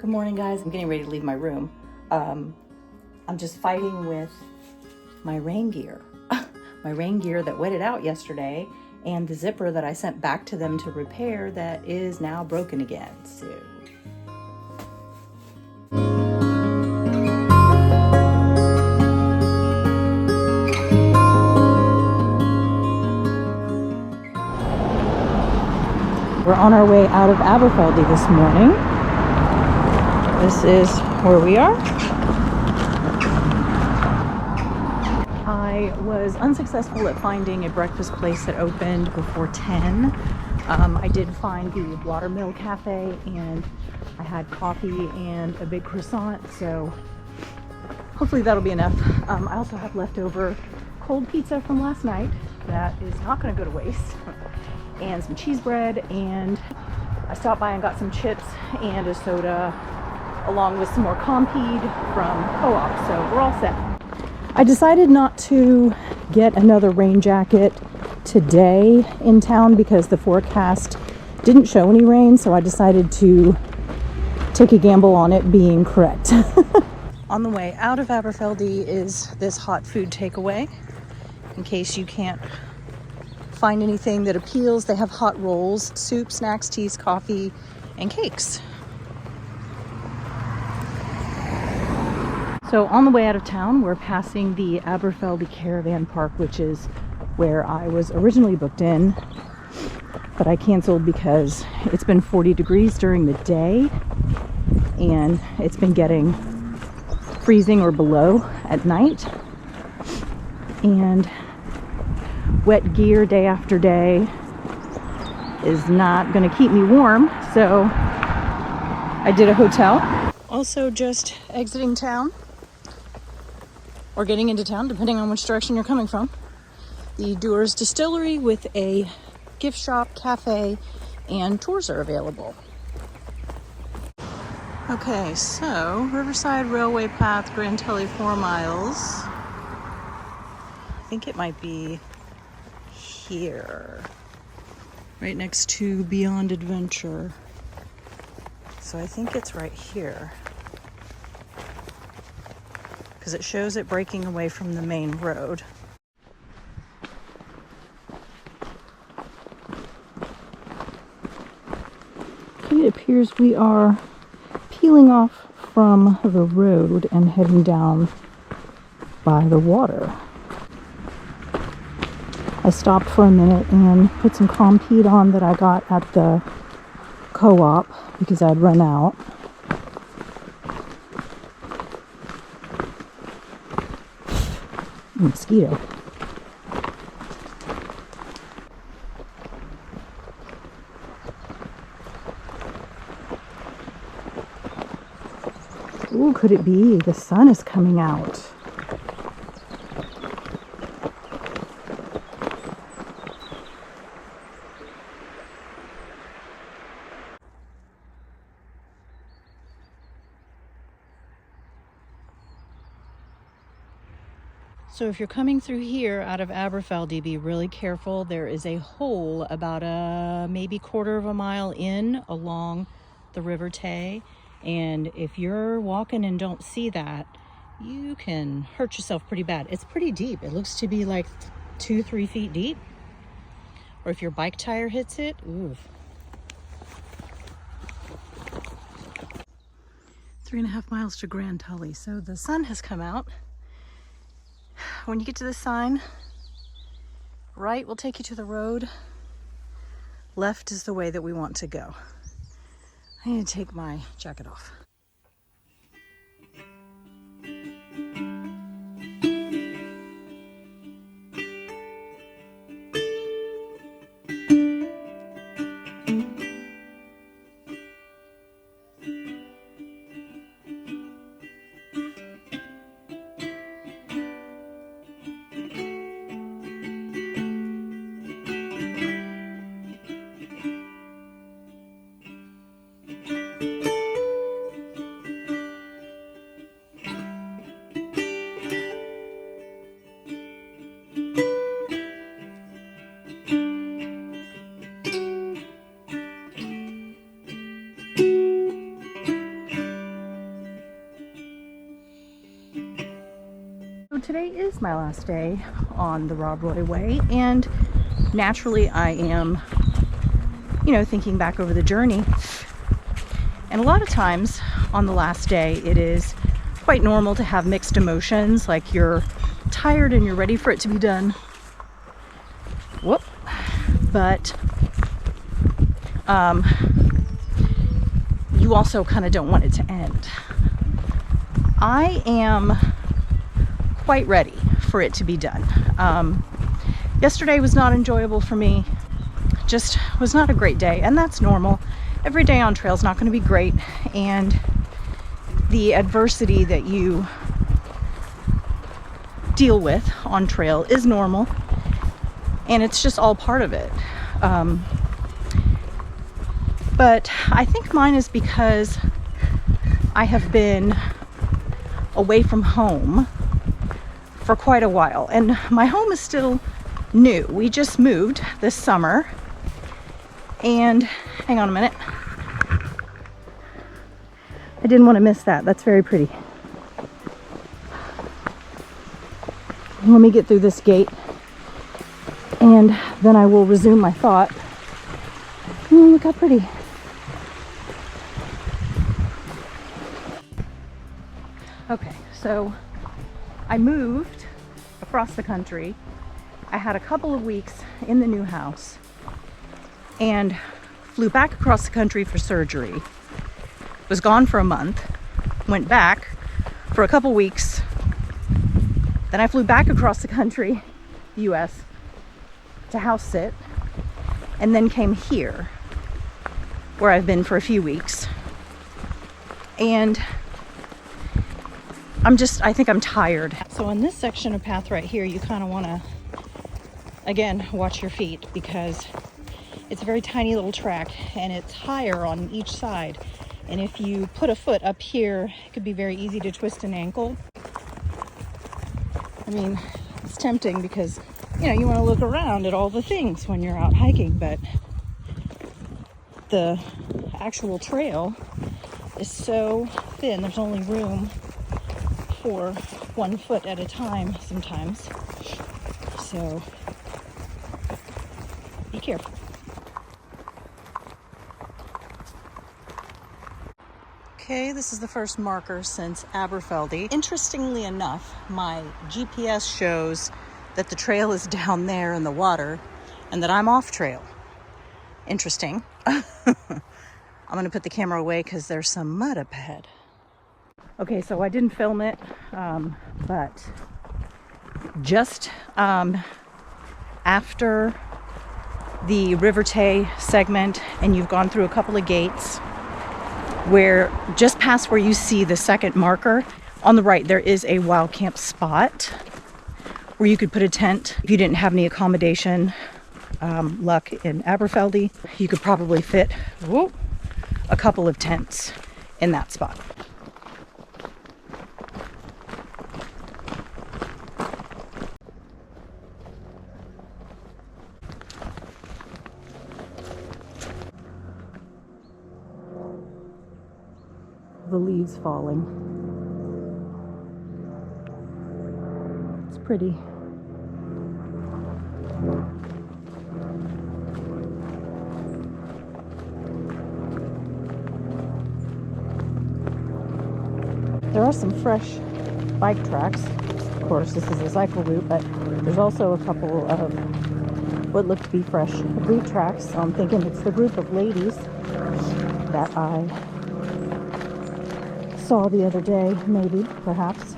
Good morning, guys. I'm getting ready to leave my room. I'm just fighting with my rain gear. My rain gear that wetted out yesterday and the zipper that I sent back to them to repair that is now broken again. So we're on our way out of Aberfeldy this morning. This is where we are. I was unsuccessful at finding a breakfast place that opened before 10. I did find the Watermill Cafe and I had coffee and a big croissant, so hopefully that'll be enough. I also have leftover cold pizza from last night that is not going to go to waste, and some cheese bread, and I stopped by and got some chips and a soda along with some more Compeed from Co-op, so we're all set. I decided not to get another rain jacket today in town because the forecast didn't show any rain, so I decided to take a gamble on it being correct. On the way out of Aberfeldy is this hot food takeaway. In case you can't find anything that appeals, they have hot rolls, soup, snacks, teas, coffee, and cakes. So on the way out of town, we're passing the Aberfeldy Caravan Park, which is where I was originally booked in, but I canceled because it's been 40 degrees during the day and it's been getting freezing or below at night, and wet gear day after day is not going to keep me warm, so I did a hotel. Also just exiting town, or getting into town, depending on which direction you're coming from. The Dewar's Distillery with a gift shop, cafe, and tours are available. Okay, so Riverside Railway Path, Grandtully 4 miles. I think it might be here, right next to Beyond Adventure. So I think it's right here, because it shows it breaking away from the main road. It appears we are peeling off from the road and heading down by the water. I stopped for a minute and put some Compeed on that I got at the Co-op because I'd run out. Mosquito. Ooh, could it be? The sun is coming out. So if you're coming through here out of Aberfeldy, be really careful. There is a hole about a maybe quarter of a mile in along the River Tay, and if you're walking and don't see that, you can hurt yourself pretty bad. It's pretty deep. It looks to be like 2-3 feet deep, or if your bike tire hits it, ooh. 3.5 miles to Grandtully. So the sun has come out. When you get to the sign, right will take you to the road. Left is the way that we want to go. I need to take my jacket off. my last day on the Rob Roy Way, and naturally I am, you know, thinking back over the journey. And a lot of times on the last day, it is quite normal to have mixed emotions, like you're tired and you're ready for it to be done. Whoop. But you also kind of don't want it to end. I am quite ready for it to be done. Yesterday was not enjoyable for me. Just was not a great day, and that's normal. Every day on trail is not going to be great, and the adversity that you deal with on trail is normal, and it's just all part of it. But I think mine is because I have been away from home for quite a while, and my home is still new. We just moved this summer, and hang on a minute. I didn't want to miss that. That's very pretty. Let me get through this gate, and then I will resume my thought. Look how pretty. Okay, so I moved across the country. I had a couple of weeks in the new house and flew back across the country for surgery. Was gone for a month, went back for a couple weeks. Then I flew back across the country, US, to house sit, and then came here, where I've been for a few weeks. And I think I'm tired. So on this section of path right here, you kind of want to, again, watch your feet, because it's a very tiny little track and it's higher on each side. And if you put a foot up here, it could be very easy to twist an ankle. I mean, it's tempting because, you know, you want to look around at all the things when you're out hiking, but the actual trail is so thin, there's only room for 1 foot at a time sometimes. So be careful. Okay, this is the first marker since Aberfeldy. Interestingly enough, my GPS shows that the trail is down there in the water and that I'm off trail. Interesting. I'm gonna put the camera away because there's some mud up ahead. Okay, so I didn't film it, but just after the River Tay segment, and you've gone through a couple of gates, where just past where you see the second marker on the right, there is a wild camp spot where you could put a tent. If you didn't have any accommodation luck in Aberfeldy, you could probably fit a couple of tents in that spot. The leaves falling. It's pretty. There are some fresh bike tracks. Of course, this is a cycle route, but there's also a couple of what look to be fresh boot tracks. So I'm thinking it's the group of ladies that I saw the other day, maybe, perhaps.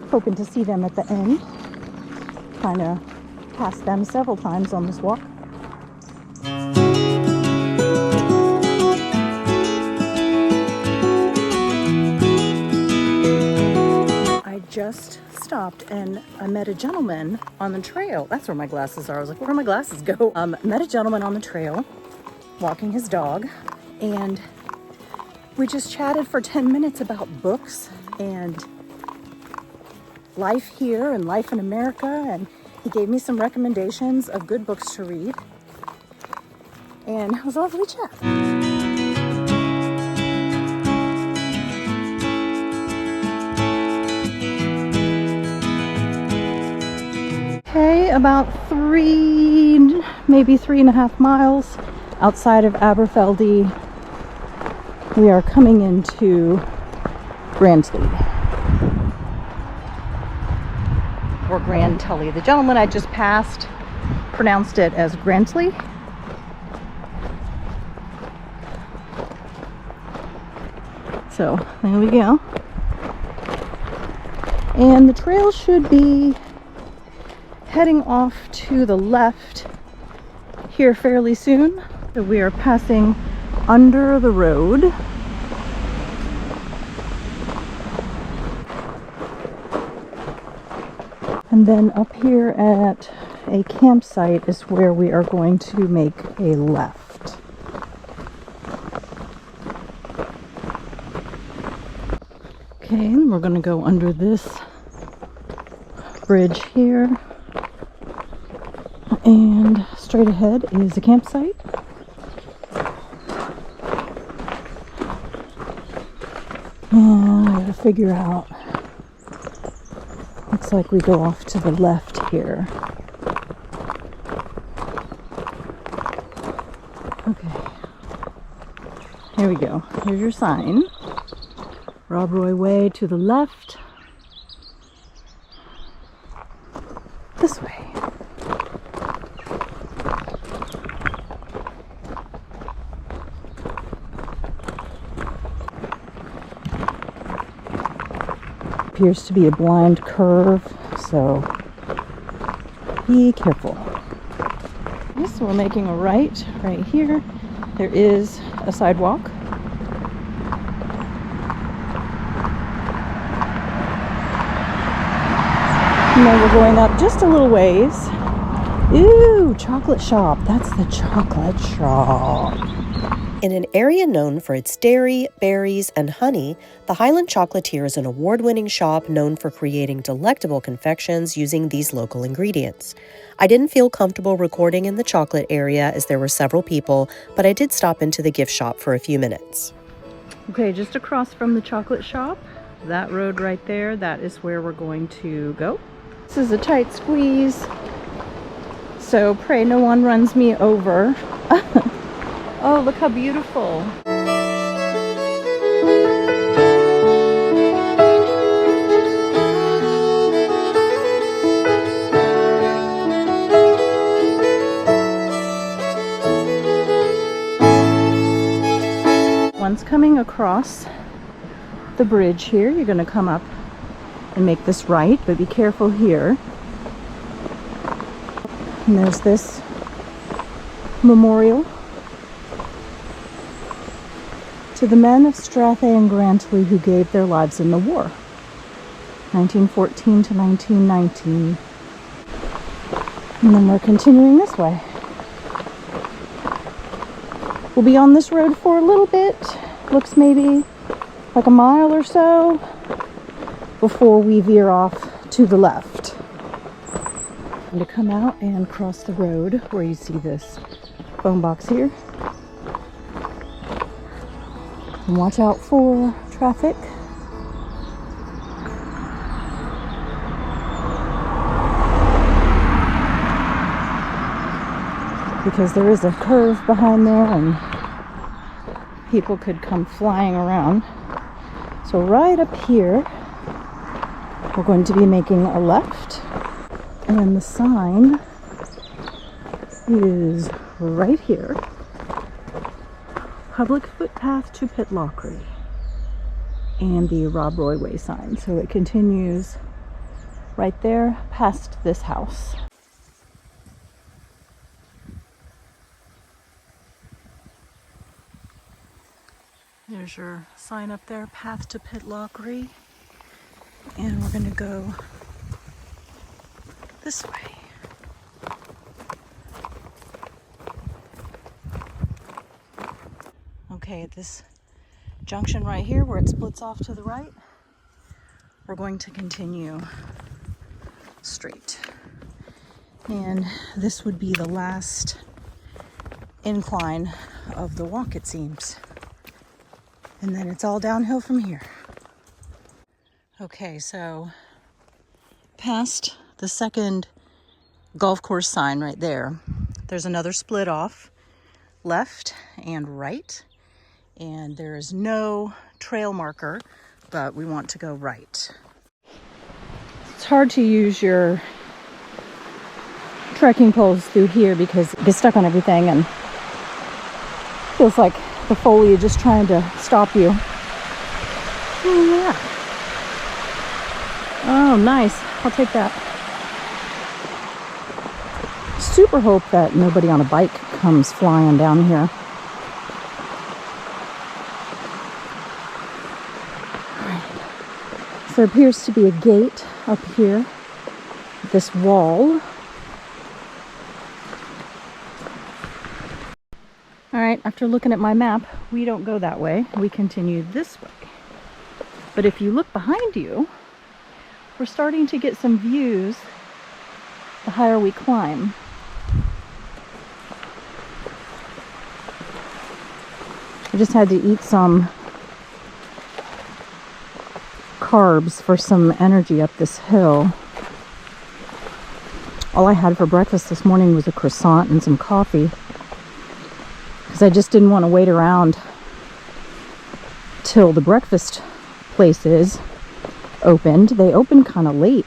Hoping to see them at the end. Kind of passed them several times on this walk. I just stopped and I met a gentleman on the trail. That's where my glasses are. I was like, where do my glasses go? Met a gentleman on the trail walking his dog, and we just chatted for 10 minutes about books and life here and life in America, and he gave me some recommendations of good books to read, and it was a lovely chat. about 3, maybe 3.5 miles outside of Aberfeldy. We are coming into Grandtully, or Grandtully. The gentleman I just passed pronounced it as Grandtully. So there we go. And the trail should be heading off to the left here fairly soon. So we are passing under the road. And then up here at a campsite is where we are going to make a left. Okay, and we're going to go under this bridge here. And straight ahead is a campsite. And I gotta figure out. Looks like we go off to the left here. Okay. Here we go. Here's your sign. Rob Roy Way to the left. This way. Appears to be a blind curve, so be careful. Okay, so we're making a right here. There is a sidewalk. And then we're going up just a little ways. Ooh, chocolate shop. That's the chocolate shop. In an area known for its dairy, berries, and honey, the Highland Chocolatier is an award-winning shop known for creating delectable confections using these local ingredients. I didn't feel comfortable recording in the chocolate area as there were several people, but I did stop into the gift shop for a few minutes. Okay, just across from the chocolate shop, that road right there, that is where we're going to go. This is a tight squeeze, so pray no one runs me over. Oh, look how beautiful. Once coming across the bridge here, you're going to come up and make this right, but be careful here. And there's this memorial to the men of Strathay and Grandtully who gave their lives in the war, 1914 to 1919. And then we're continuing this way. We'll be on this road for a little bit, looks maybe like a mile or so, before we veer off to the left. And to come out and cross the road where you see this phone box here. And watch out for traffic. Because there is a curve behind there and people could come flying around. So right up here, we're going to be making a left. And the sign is right here. Public footpath to Pitlochry, and the Rob Roy Way sign. So it continues right there past this house. There's your sign up there, path to Pitlochry, and we're going to go this way. Okay, at this junction right here where it splits off to the right, we're going to continue straight. And this would be the last incline of the walk, it seems. And then it's all downhill from here. Okay, so past the second golf course sign right there. There's another split off, left and right, and there is no trail marker, but we want to go right. It's hard to use your trekking poles through here because it gets stuck on everything and feels like the foliage is trying to stop you. Oh, yeah. Oh, nice. I'll take that. Super hope that nobody on a bike comes flying down here. All right. So there appears to be a gate up here, this wall. All right, after looking at my map, we don't go that way. We continue this way. But if you look behind you, we're starting to get some views the higher we climb. I just had to eat some carbs for some energy up this hill. All I had for breakfast this morning was a croissant and some coffee, because I just didn't want to wait around till the breakfast places opened. They opened kind of late.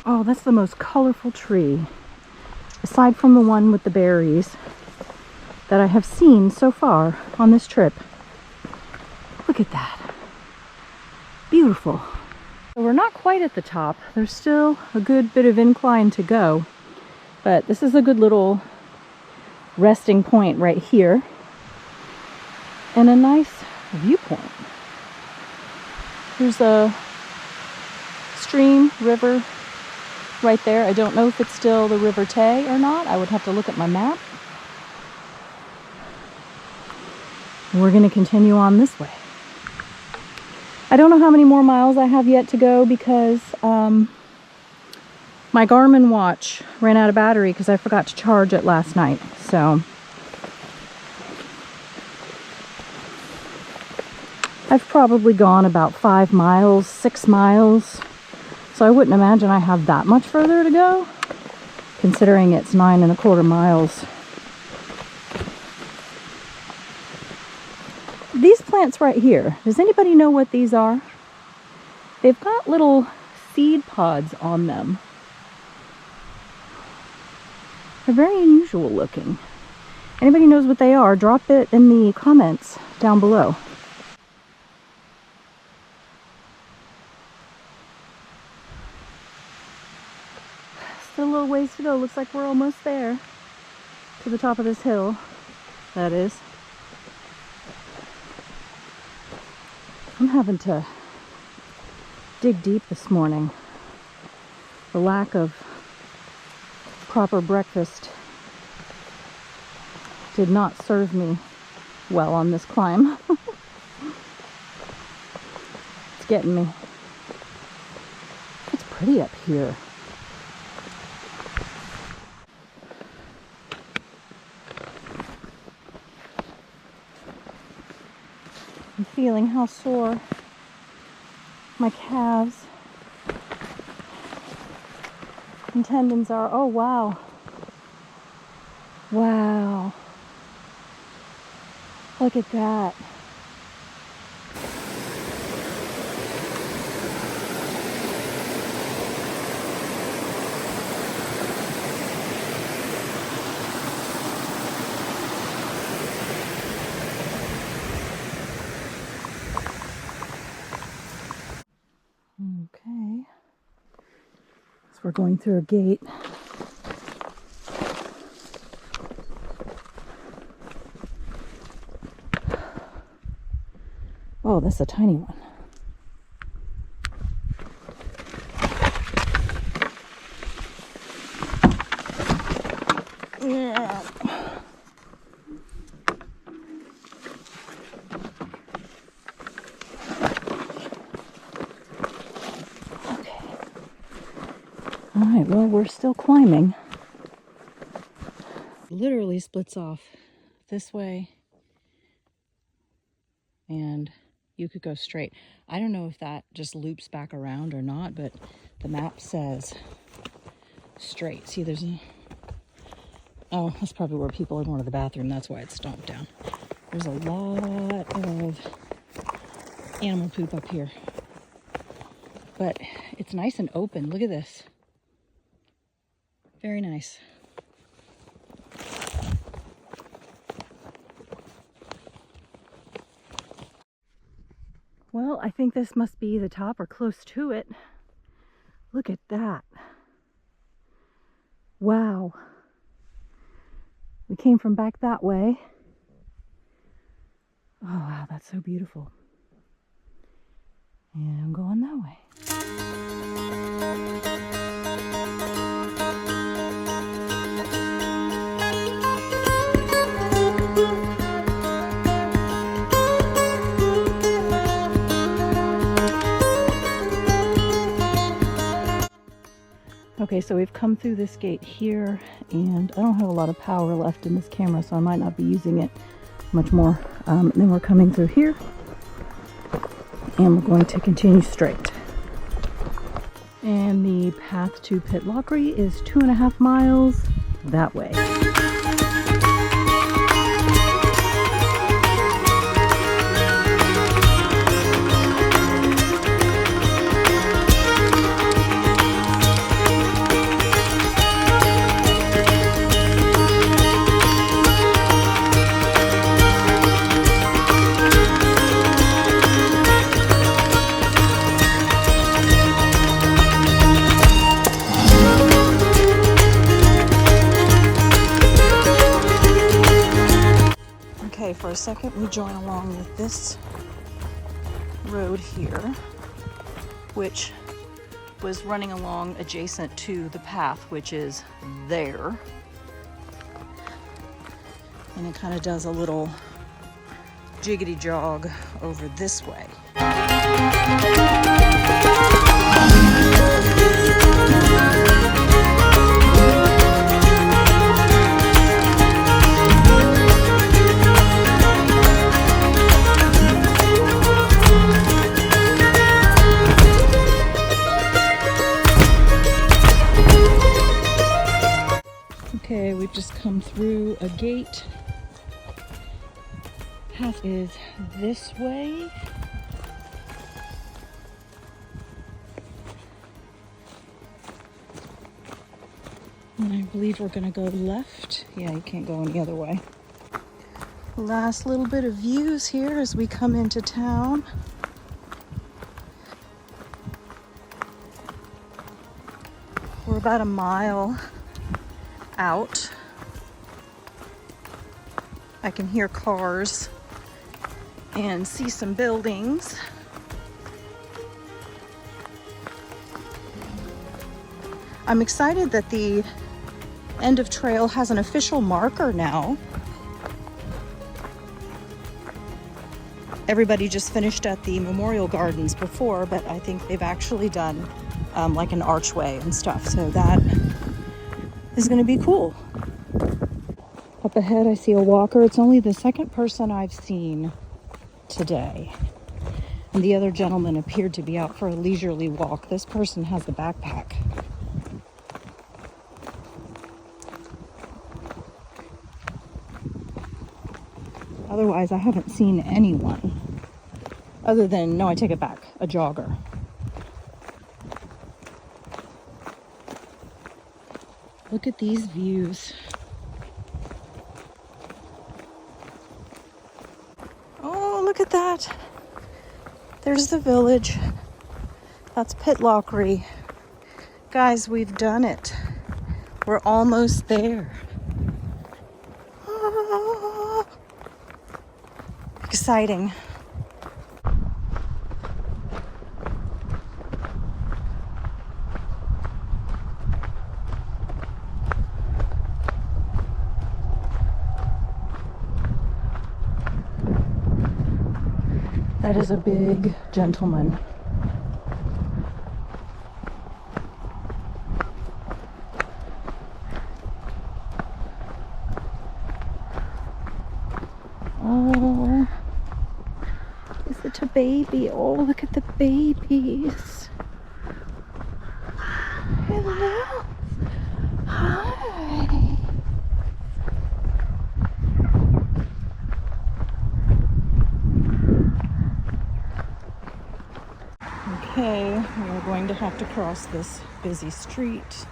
Oh, that's the most colorful tree, aside from the one with the berries, that I have seen so far on this trip. Look at that. Beautiful. So we're not quite at the top. There's still a good bit of incline to go, but this is a good little resting point right here and a nice viewpoint. There's a stream, river right there. I don't know if it's still the River Tay or not. I would have to look at my map. We're going to continue on this way. I don't know how many more miles I have yet to go because my Garmin watch ran out of battery because I forgot to charge it last night. So I've probably gone about 5 miles, 6 miles. So I wouldn't imagine I have that much further to go, considering it's 9¼ miles. These plants right here, does anybody know what these are? They've got little seed pods on them. They're very unusual looking. Anybody knows what they are, drop it in the comments down below. Still a little ways to go. Looks like we're almost there. To the top of this hill, that is. I'm having to dig deep this morning. The lack of proper breakfast did not serve me well on this climb. It's getting me. It's pretty up here. I'm feeling how sore my calves and tendons are. Oh, wow. Wow. Look at that. Okay. So we're going through a gate. Oh, that's a tiny one. Yeah. Okay. All right, well, we're still climbing. Literally splits off this way and you could go straight. I don't know if that just loops back around or not, but the map says straight. See, there's a... Oh, that's probably where people are going to the bathroom. That's why it's stomped down. There's a lot of animal poop up here. But it's nice and open. Look at this. Very nice. Well, I think this must be the top or close to it. Look at that. Wow. We came from back that way. Oh, wow, that's so beautiful. And I'm going that way. Okay, so we've come through this gate here, and I don't have a lot of power left in this camera, so I might not be using it much more. Then we're coming through here, and we're going to continue straight. And the path to Pitlochry is 2.5 miles that way. For a second, we join along with this road here, which was running along adjacent to the path, which is there. And it kind of does a little jiggity jog over this way. Okay, we've just come through a gate. Path is this way. And I believe we're gonna go left. Yeah, you can't go any other way. Last little bit of views here as we come into town. We're about a mile out. I can hear cars and see some buildings. I'm excited that the end of trail has an official marker now. Everybody just finished at the Memorial Gardens before, but I think they've actually done like an archway and stuff, so that is going to be cool. Up ahead I see a walker. It's only the second person I've seen today, and the other gentleman appeared to be out for a leisurely walk. This person has a backpack. Otherwise I haven't seen anyone other than, no, I take it back, a jogger. Look at these views. Oh, look at that. There's the village. That's Pitlochry. Guys, we've done it. We're almost there. Ah, exciting. That is a big gentleman. Oh, Is it a baby? Oh, look at the babies. Hello. Hi. Okay, we're going to have to cross this busy street.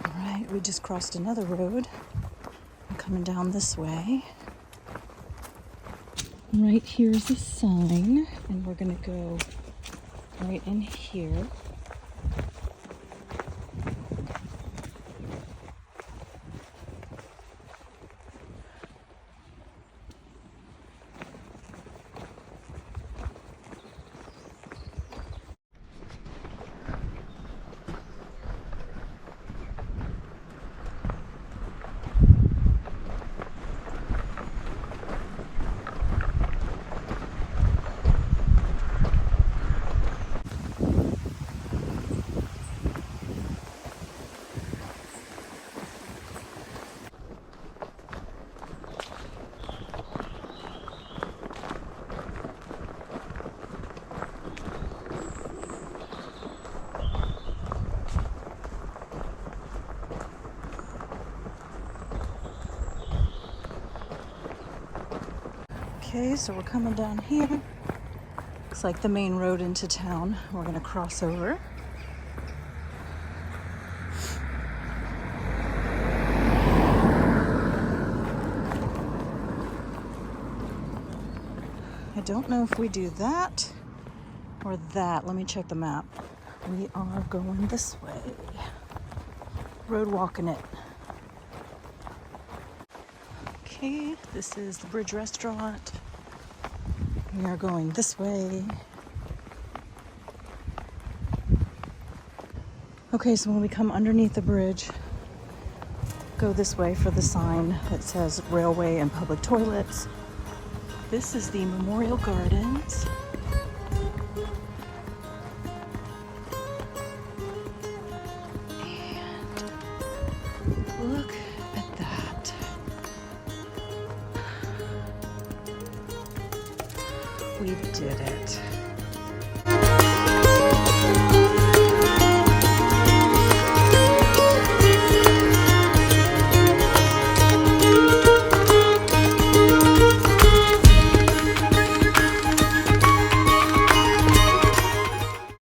All right, we just crossed another road. I'm coming down this way. Right here's a sign, and we're gonna go right in here. Okay, so we're coming down here. Looks like the main road into town. We're gonna cross over. I don't know if we do that or that. Let me check the map. We are going this way. Road walking it. Okay, this is the Bridge Restaurant. We are going this way. Okay, so when we come underneath the bridge, go this way for the sign that says railway and public toilets. This is the Memorial Gardens. And look at that. We did it.